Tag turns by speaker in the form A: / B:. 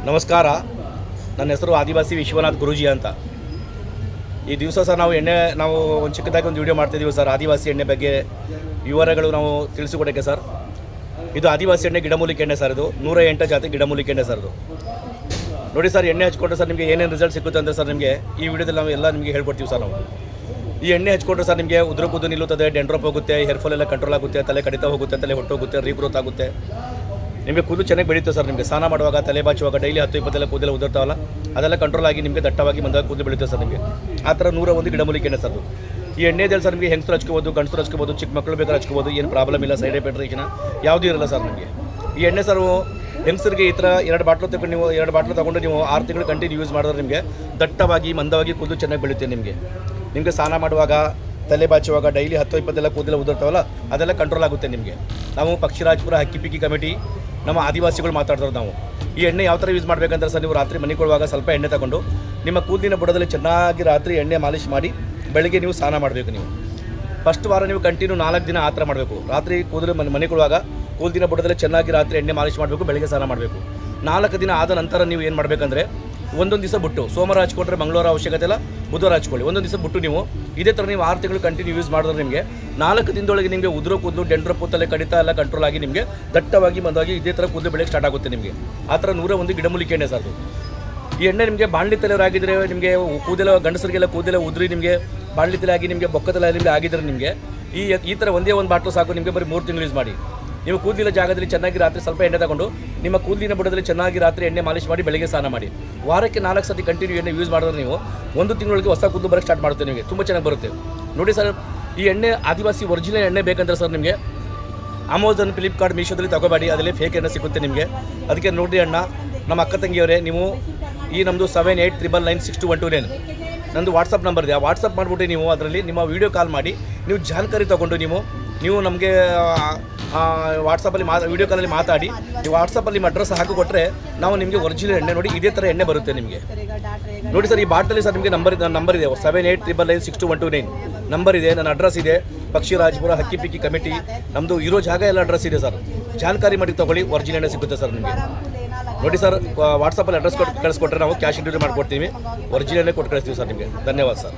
A: ನಮಸ್ಕಾರ. ನನ್ನ ಹೆಸರು ಆದಿವಾಸಿ ವಿಶ್ವನಾಥ್ ಗುರೂಜಿ ಅಂತ. ಈ ದಿವಸ ಸರ್ ನಾವು ಒಂದು ಚಿಕ್ಕದಾಗಿ ಒಂದು ವಿಡಿಯೋ ಮಾಡ್ತಿದ್ದೀವಿ ಸರ್. ಆದಿವಾಸಿ ಎಣ್ಣೆ ಬಗ್ಗೆ ವಿವರಗಳು ನಾವು ತಿಳಿಸಿಕೊಡೋಕ್ಕೆ ಸರ್. ಇದು ಆದಿವಾಸಿ ಎಣ್ಣೆ ಗಿಡಮೂಲಿಕೆ ಎಣ್ಣೆ ಸರ್. ಇದು 108 ಜಾತಿ ಗಿಡಮೂಲಿಕೆ ಎಣ್ಣೆ ಸರ್. ಇದು ನೋಡಿ ಸರ್, ಎಣ್ಣೆ ಹಚ್ಕೊಂಡ್ರೆ ಸರ್ ನಿಮಗೆ ಏನೇನು ರಿಸಲ್ಟ್ ಸಿಗುತ್ತೆ ಅಂದರೆ ಸರ್ ನಿಮಗೆ ಈ ವಿಡಿಯೋದಲ್ಲಿ ನಾವು ಎಲ್ಲ ನಿಮಗೆ ಹೇಳ್ಕೊಡ್ತೀವಿ ಸರ್. ನಾವು ಈ ಎಣ್ಣೆ ಹಚ್ಕೊಂಡ್ರೆ ಸರ್ ನಿಮಗೆ ಉದುರು ಕೂದು ನಿಲ್ಲುತ್ತದೆ, ಡೆಂಡ್ರಪ್ ಹೋಗುತ್ತೆ, ಹೇರ್ಫಾಲ್ ಎಲ್ಲ ಕಂಟ್ರೋಲ್ ಆಗುತ್ತೆ, ತಲೆ ಕಡಿತ ಹೋಗುತ್ತೆ, ತಲೆ ಹೊಟ್ಟೋಗುತ್ತೆ, ರೀಗ್ರೋತ್ ಆಗುತ್ತೆ, ನಿಮಗೆ ಕೂದಲು ಚೆನ್ನಾಗಿ ಬೆಳೀತದೆ ಸರ್. ನಿಮಗೆ ಸ್ನಾನ ಮಾಡುವಾಗ, ತಲೆ ಬಾಚುವಾಗ ಡೈಲಿ 10-20 ಕೂದಲು ಉದುರ್ತಾವಲ್ಲ, ಅದೆಲ್ಲ ಕಂಟ್ರೋಲ್ ಆಗಿ ನಿಮಗೆ ದಟ್ಟವಾಗಿ ಮಂದವಾಗಿ ಕೂದಲು ಬೆಳೀತದೆ ಸರ್. ನಿಮಗೆ ಆ ಥರ 101 ಗಿಡಮೂಲಿಕೆ ಎಣ್ಣೆ ಸರ್. ಈ ಎಣ್ಣೆದಲ್ಲಿ ಸರ್ ನಿಮಗೆ ಹೆಂಗಸರು ಹಚ್ಕೋಬೋದು, ಗಂಡಸರು ಹಚ್ಕೋಬೋದು, ಚಿಕ್ಕ ಮಕ್ಕಳು ಬೇಕಾದ್ರೆ ಹಚ್ಕೋಬೋದು, ಏನು ಪ್ರಾಬ್ಲಮ್ ಇಲ್ಲ, ಸೈಡ್ ಎಫೆಕ್ಟ್ ರೀತಿನ ಯಾವುದೂ ಇರಲ್ಲ ಸರ್. ನಿಮಗೆ ಈ ಎಣ್ಣೆ ಸರ್ ಹೆಂಗಸರಿಗೆ ಈ ಥರ 2 ಬಾಟ್ಲು ತಗೊಂಡು ನೀವು 2 ಬಾಟ್ಲು ತೊಗೊಂಡು ನೀವು 6 ತಿಂಗಳು ಕಂಟಿನ್ಯೂ ಯೂಸ್ ಮಾಡಿದ್ರೆ ನಿಮಗೆ ದಟ್ಟವಾಗಿ ಮಂದವಾಗಿ ಕೂದಲು ಚೆನ್ನಾಗಿ ಬೆಳೀತೆ. ನಿಮಗೆ ಸ್ನಾನ ಮಾಡುವಾಗ, ತಲೆ ಬಾಚುವಾಗ ಡೈಲಿ 10-20 ಕೂದಲು ಉದುರ್ತಾವಲ್ಲ, ಅದೆಲ್ಲ ಕಂಟ್ರೋಲ್ ಆಗುತ್ತೆ ನಿಮಗೆ. ನಾವು ಪಕ್ಷಿರಾಜಪುರ ಹಕ್ಕಿಪಿಕ್ಕಿ ಕಮಿಟಿ ನಮ್ಮ ಆದಿವಾಸಿಗಳು ಮಾತಾಡ್ತಾರೆ. ನಾವು ಈ ಎಣ್ಣೆ ಯಾವ ಥರ ಯೂಸ್ ಮಾಡಬೇಕಂದ್ರೆ ಸರ್, ನೀವು ರಾತ್ರಿ ಮನೆ ಕೊಡುವಾಗ ಸ್ವಲ್ಪ ಎಣ್ಣೆ ತಗೊಂಡು ನಿಮ್ಮ ಕೂದಲಿನ ಬುಡದಲ್ಲಿ ಚೆನ್ನಾಗಿ ರಾತ್ರಿ ಎಣ್ಣೆ ಮಾಲಿಷ್ ಮಾಡಿ ಬೆಳಗ್ಗೆ ನೀವು ಸ್ನಾನ ಮಾಡಬೇಕು. ನೀವು ಫಸ್ಟ್ ವಾರ ನೀವು ಕಂಟಿನ್ಯೂ 4 ದಿನ ಆ ಥರ ಮಾಡಬೇಕು. ರಾತ್ರಿ ಕೂದಲು ಮನೆ ಕೊಡುವಾಗ ಕೂದಲಿನ ಬುಡದಲ್ಲಿ ಚೆನ್ನಾಗಿ ರಾತ್ರಿ ಎಣ್ಣೆ ಮಾಲಿಷ್ ಮಾಡಬೇಕು, ಬೆಳಗ್ಗೆ ಸ್ನಾನ ಮಾಡಬೇಕು. 4 ದಿನ ಆದ ನಂತರ ನೀವು ಏನು ಮಾಡಬೇಕಂದ್ರೆ, ಒಂದೊಂದು ದಿವಸ ಬಿಟ್ಟು, ಸೋಮವಾರ ಹಚ್ಕೊಂಡ್ರೆ ಮಂಗಳವಾರ ಅವಶ್ಯಕತೆ ಇಲ್ಲ, ಬುಧವಾರ ಹಚ್ಕೊಳ್ಳಿ. ಒಂದೊಂದು ದಿವಸ ಬಿಟ್ಟು ನೀವು ಇದೇ ಥರ ನೀವು 6 ತಿಂಗಳು ಕಂಟಿನ್ಯೂ ಯೂಸ್ ಮಾಡಿದ್ರೆ ನಿಮಗೆ 4 ದಿನದೊಳಗೆ ನಿಮಗೆ ಉದುರು ಕೂದಲು, ಡೆಂಡ್ರಪ್, ತಲೆ ಕಡಿತ ಎಲ್ಲ ಕಂಟ್ರೋಲ್ ಆಗಿ ನಿಮಗೆ ದಟ್ಟವಾಗಿ ಮಂದವಾಗಿ ಇದೇ ಥರ ಕೂದಲು ಬೆಳಗ್ಗೆ ಸ್ಟಾರ್ಟ್ ಆಗುತ್ತೆ ನಿಮಗೆ. ಆ ಥರ 101 ಗಿಡಮೂಲಿಕೆ ಎಣ್ಣೆ ಸರ್. ಈ ಎಣ್ಣೆ ನಿಮಗೆ ಬಾಣಲಿ ತಲೆಯವರಾಗಿದ್ದರೆ, ನಿಮಗೆ ಕೂದಲು ಗಂಡಸರಿಗೆಲ್ಲ ಕೂದಲು ಉದುರಿ ನಿಮಗೆ ಬಾಣಲಿ ತಲೆ ಆಗಿ ನಿಮಗೆ ಬೊಕ್ಕ ತಲೆ ನಿಮಗೆ ಆಗಿದ್ರೆ ನಿಮಗೆ ಈ ಥರ ಒಂದೇ ಒಂದು ಬಾಟ್ಲು ಸಾಕು. ನಿಮಗೆ ಬರೀ 3 ತಿಂಗಳು ಯೂಸ್ ಮಾಡಿ. ನೀವು ಕೂದಲಿನ ಜಾಗದಲ್ಲಿ ಚೆನ್ನಾಗಿ ರಾತ್ರಿ ಸ್ವಲ್ಪ ಎಣ್ಣೆ ತಗೊಂಡು ನಿಮ್ಮ ಕೂದಲಿನ ಬುಡದಲ್ಲಿ ಚೆನ್ನಾಗಿ ರಾತ್ರಿ ಎಣ್ಣೆ ಮಾಲಿಷ್ ಮಾಡಿ ಬೆಳಗ್ಗೆ ಸ್ನಾನ ಮಾಡಿ. ವಾರಕ್ಕೆ 4 ಸತಿ ಕಂಟಿನ್ಯೂ ಎಣ್ಣೆ ಯೂಸ್ ಮಾಡಿದ್ರೆ ನೀವು 1 ತಿಂಗಳಿಗೆ ಹೊಸ ಕೂದಲು ಬರೋಕ್ಕೆ ಸ್ಟಾರ್ಟ್ ಮಾಡುತ್ತೆ. ನಿಮಗೆ ತುಂಬ ಚೆನ್ನಾಗಿ ಬರುತ್ತೆ ನೋಡಿ ಸರ್. ಈ ಎಣ್ಣೆ ಆದಿವಾಸಿ ಒರಿಜಿನಲ್ ಎಣ್ಣೆ ಬೇಕಂದ್ರೆ ಸರ್ ನಿಮಗೆ ಅಮೆಝಾನ್, ಫ್ಲಿಪ್ಕಾರ್ಟ್, ಮೀಶೋದಲ್ಲಿ ತಗೋಬೇಡಿ. ಅದರಲ್ಲಿ ಫೇಕ್ ಎಣ್ಣೆ ಸಿಗುತ್ತೆ ನಿಮಗೆ. ಅದಕ್ಕೆ ನೋಡಿ ಅಣ್ಣ, ನಮ್ಮ ಅಕ್ಕ ತಂಗಿಯವರೇ, ನೀವು ಈ ನಮ್ಮದು 7899962129 ನಂದು ವಾಟ್ಸಪ್ ನಂಬರ್ ಇದೆ. ಆ ವಾಟ್ಸಪ್ ಮಾಡಿಬಿಟ್ಟು ನೀವು ಅದರಲ್ಲಿ ನಿಮ್ಮ ವೀಡಿಯೋ ಕಾಲ್ ಮಾಡಿ ನೀವು ಜಾಣಕಾರಿ ತೊಗೊಂಡು ನೀವು ನಮಗೆ ವಾಟ್ಸಪ್ಪಲ್ಲಿ ವೀಡಿಯೋ ಕಾಲಲ್ಲಿ ಮಾತಾಡಿ ನೀವು ವಾಟ್ಸಪ್ಪಲ್ಲಿ ನಿಮ್ಮ ಅಡ್ರೆಸ್ ಹಾಕಿಕೊಟ್ರೆ ನಾವು ನಿಮಗೆ ಒರಿಜಿನಲ್ ಎಣ್ಣೆ ನೋಡಿ ಇದೇ ಥರ ಎಣ್ಣೆ ಬರುತ್ತೆ ನಿಮಗೆ. ನೋಡಿ ಸರ್, ಈ ಬಾಟಲ್ಲಿ ಸರ್ ನಿಮಗೆ ನಂಬರ್ ಇದೆ 7899962129 ನಂಬರ್ ಇದೆ. ನನ್ನ ಅಡ್ರೆಸ್ ಇದೆ ಪಕ್ಷಿರಾಜಪುರ ಹಕ್ಕಿಪಿಕ್ಕಿ ಕಮಿಟಿ. ನಮ್ಮದು ಇರೋ ಜಾಗ ಎಲ್ಲ ಅಡ್ರೆಸ್ ಇದೆ ಸರ್. ಜಾಣಕಾರಿ ಮಾಡಿ ತೊಗೊಳ್ಳಿ, ಒರಿಜಿನಲ್ ಎಣ್ಣೆ ಸಿಗುತ್ತೆ ಸರ್ ನಿಮಗೆ. ನೋಡಿ ಸರ್, ವಾಟ್ಸಪ್ಪಲ್ಲಿ ಅಡ್ರೆಸ್ ಕಳಿಸ್ಕೊಟ್ರೆ ನಾವು ಕ್ಯಾಶ್ ಡೆಲಿವರಿ ಮಾಡಿಕೊಡ್ತೀವಿ, ಒರಿಜಿನಲ್ ಎಣ್ಣೆ ಕೊಟ್ಟು ಕಳಿಸ್ತೀವಿ ಸರ್ ನಿಮಗೆ. ಧನ್ಯವಾದ ಸರ್.